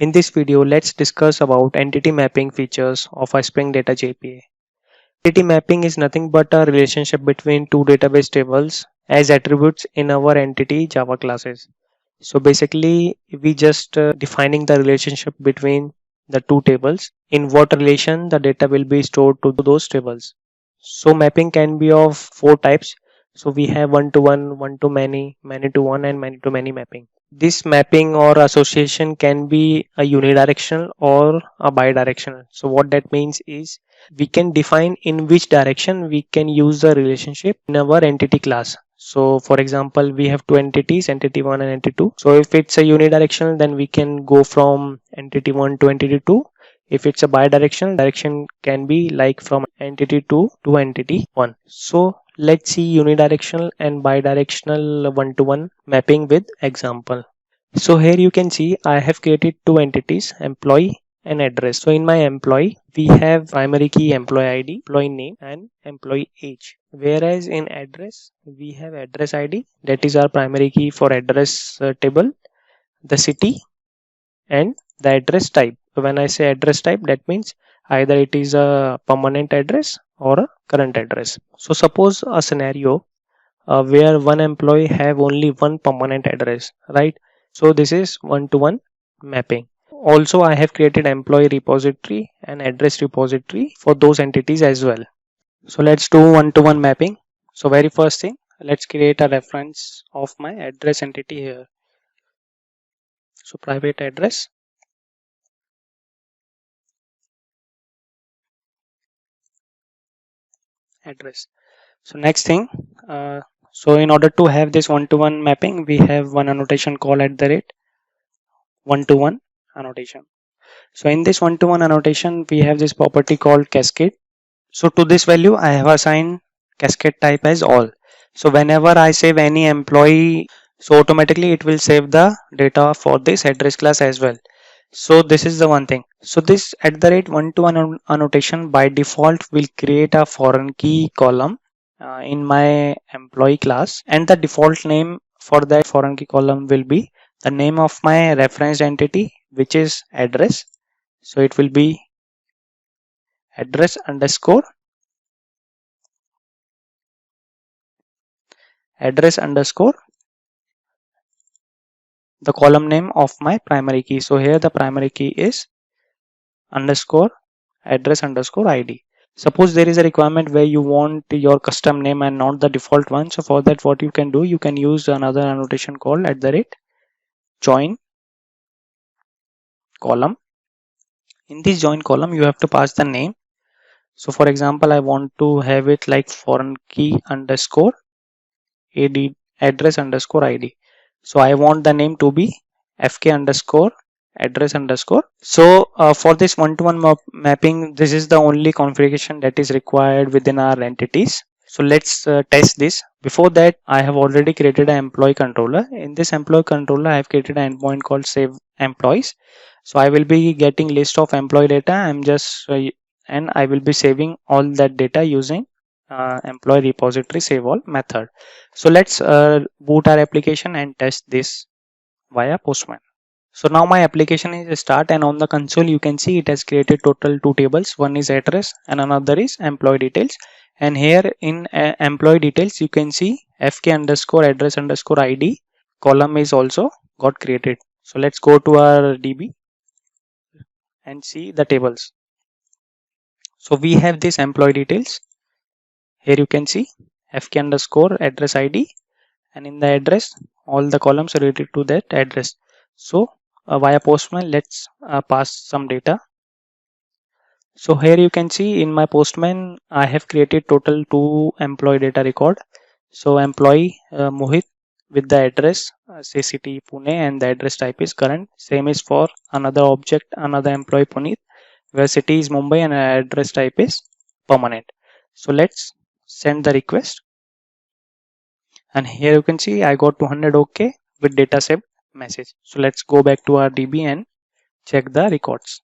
In this video, let's discuss about entity mapping features of a Spring Data JPA. Entity mapping is nothing but a relationship between two database tables as attributes in our entity Java classes. So basically, we just defining the relationship between the two tables, in what relation the data will be stored to those tables. So mapping can be of four types. So we have one to one, one to many, many to one, and many to many mapping. This mapping or association can be a unidirectional or a bidirectional. So what that means is we can define in which direction we can use the relationship in our entity class. So for example, we have two entities, entity 1 and entity 2. So if it's a unidirectional, then we can go from entity 1 to entity 2. If it's a bidirectional, direction can be like from entity 2 to entity 1. So let's see unidirectional and bidirectional one-to-one mapping with example. So here you can see I have created two entities, employee and address. So in my employee, we have primary key employee ID, employee name and employee age. Whereas in address, we have address ID, that is our primary key for address table, the city and the address type. So when I say address type, that means either it is a permanent address or a current address. So suppose a scenario where one employee have only one permanent address, right? So this is one-to-one mapping. Also, I have created employee repository and address repository for those entities as well. So let's do one-to-one mapping. So very first thing, let's create a reference of my address entity here. So private address. Address. So next thing, so in order to have this one-to-one mapping, we have one annotation called one-to-one annotation. So in this one-to-one annotation, we have this property called cascade. So to this value, I have assigned cascade type as all. So whenever I save any employee, so automatically it will save the data for this address class as well. So this is the one thing. So this @one-to-one annotation by default will create a foreign key column in my employee class, and the default name for that foreign key column will be the name of my referenced entity, which is address. So it will be address underscore the column name of my primary key. So here the primary key is underscore address underscore ID. Suppose there is a requirement where you want your custom name and not the default one. So for that, what you can do, you can use another annotation called @join column. In this join column, you have to pass the name. So for example, I want to have it like foreign key underscore ad address underscore ID. So I want the name to be fk underscore address underscore. So for this one-to-one mapping, this is the only configuration that is required within our entities. So let's test this. Before that, I have already created an employee controller. In this employee controller, I have created an endpoint called save employees. So I will be getting list of employee data. And I will be saving all that data using employee repository save all method. So let's boot our application and test this via Postman. So now my application is start, and on the console you can see it has created total two tables. One is address and another is employee details. And here in employee details you can see fk underscore address underscore ID column is also got created. So let's go to our DB and see the tables. So we have this employee details. Here you can see fk underscore address ID, and in the address all the columns are related to that address. So via Postman, let's pass some data. So here you can see in my Postman, I have created total two employee data record. So employee Mohit with the address say city Pune, and the address type is current. Same is for another object, another employee Puneet, where city is Mumbai and address type is permanent. So let's send the request, and here you can see I got 200 OK with data saved message. So let's go back to our DB and check the records.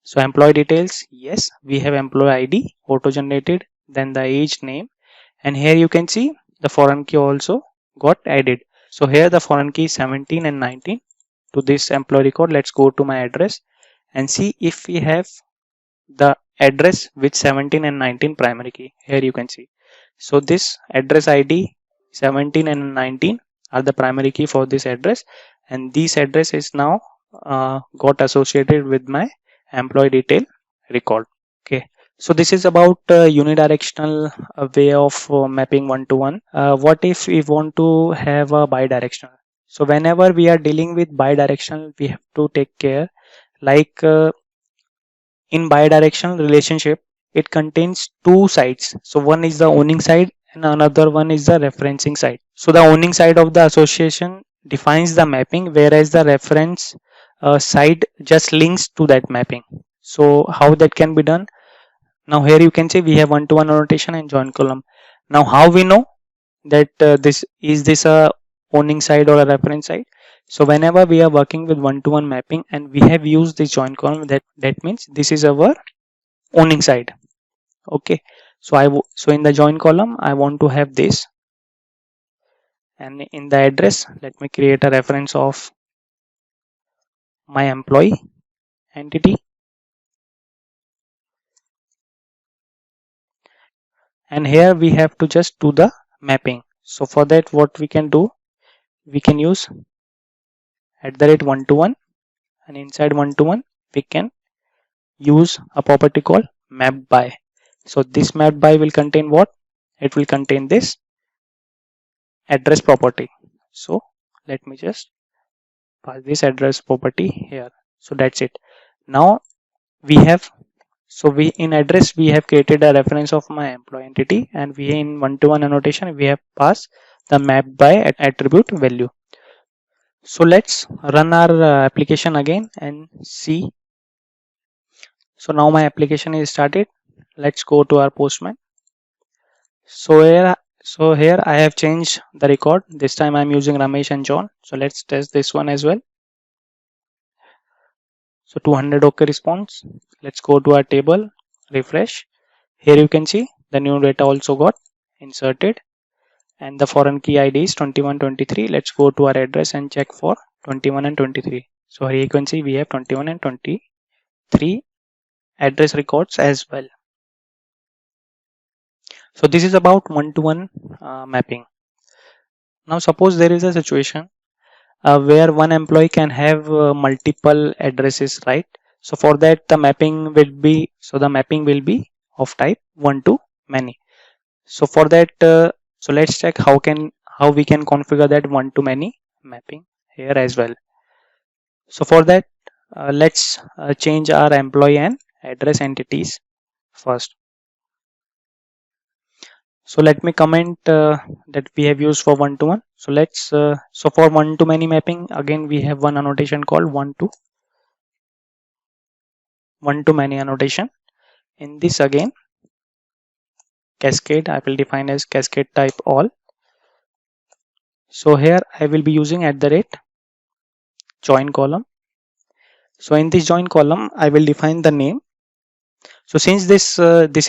So employee details, yes, we have employee ID auto generated, then the age, name, and here you can see the foreign key also got added. So here the foreign key is 17 and 19. to this employee record. Let's go to my address and see if we have the address with 17 and 19 primary key. Here you can see. So this address ID 17 and 19 are the primary key for this address, and this address is now got associated with my employee detail record. Okay, so this is about unidirectional way of mapping one to one. What if we want to have a bidirectional? So whenever we are dealing with bidirectional, we have to take care, like in bidirectional relationship, it contains two sides. So one is the owning side and another one is the referencing side. So the owning side of the association defines the mapping, whereas the reference side just links to that mapping. So how that can be done? Now here you can see we have one-to-one annotation and join column. Now how we know that this a owning side or a reference side? So whenever we are working with one-to-one mapping and we have used this join column, that means this is our owning side. Okay, so in the join column I want to have this, and in the address let me create a reference of my employee entity, and here we have to just do the mapping. So for that what we can do, we can use @one-to-one, and inside one-to-one we can use a property called map by. So this map by will contain what? It will contain this address property. So let me just pass this address property here. So that's it. Now we have, so we in address we have created a reference of my employee entity, and we in one-to-one annotation we have passed the map by attribute value. So let's run our application again and see. So now my application is started. Let's go to our Postman. So here I have changed the record. This time I'm using Ramesh and John. So let's test this one as well. So 200 OK response. Let's go to our table, refresh. Here you can see the new data also got inserted, and the foreign key ID is 2123. Let's go to our address and check for 21 and 23. So here you can see we have 21 and 23 address records as well. So this is about one-to-one mapping. Now suppose there is a situation where one employee can have multiple addresses, right? So for that the mapping will be, of type one to many. So for that, so let's check how we can configure that one to many mapping here as well. So for that, let's change our employee and address entities first. So let me comment that we have used for one to one. So let's so for one to many mapping, again we have one annotation called one to many annotation. In this again, cascade I will define as cascade type all. So here I will be using @join column. So in this join column I will define the name. So since this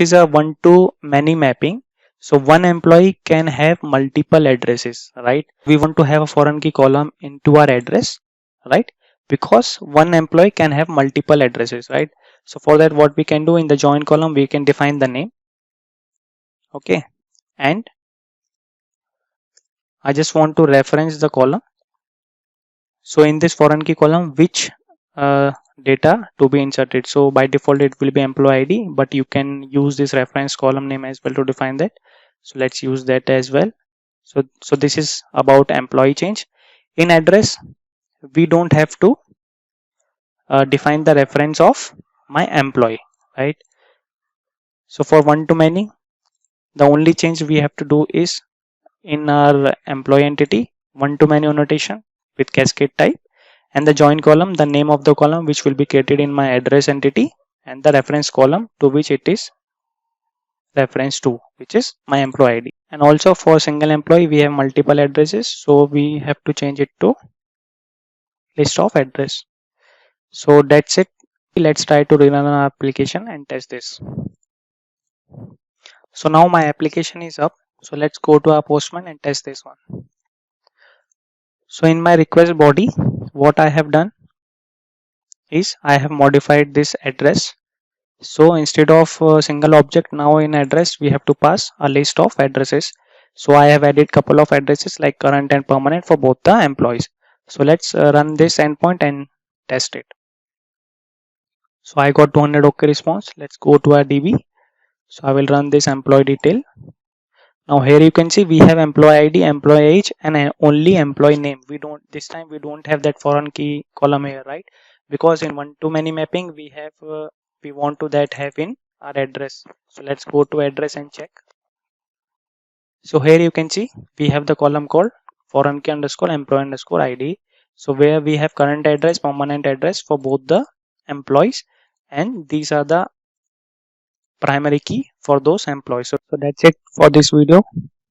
is a one to many mapping, so one employee can have multiple addresses, right? We want to have a foreign key column into our address, right? Because one employee can have multiple addresses, right? So for that what we can do, in the join column we can define the name. Okay, and I just want to reference the column. So in this foreign key column, which data to be inserted? So by default it will be employee ID, but you can use this reference column name as well to define that. So let's use that as well. So this is about employee change. In address we don't have to define the reference of my employee, right? So for one to many, the only change we have to do is in our employee entity, one to many annotation with cascade type, and the join column, the name of the column which will be created in my address entity, and the reference column to which it is reference to, which is my employee ID. And also for single employee we have multiple addresses, so we have to change it to list of address. So that's it. Let's try to run our application and test this. So now my application is up. So let's go to our Postman and test this one. So in my request body, what I have done is I have modified this address. So instead of a single object, now in address we have to pass a list of addresses. So I have added couple of addresses like current and permanent for both the employees. So let's run this endpoint and test it. So I got 200 OK response. Let's go to our DB. So I will run this employee detail. Now here you can see we have employee ID, employee age, and only employee name. We don't, this time we don't have that foreign key column here, right? Because in one to many mapping we have we want to that have in our address. So let's go to address and check. So here you can see we have the column called foreign key underscore employee underscore ID. So where we have current address, permanent address for both the employees, and these are the primary key for those employees. So that's it for this video,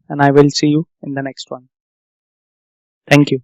and I will see you in the next one. Thank you.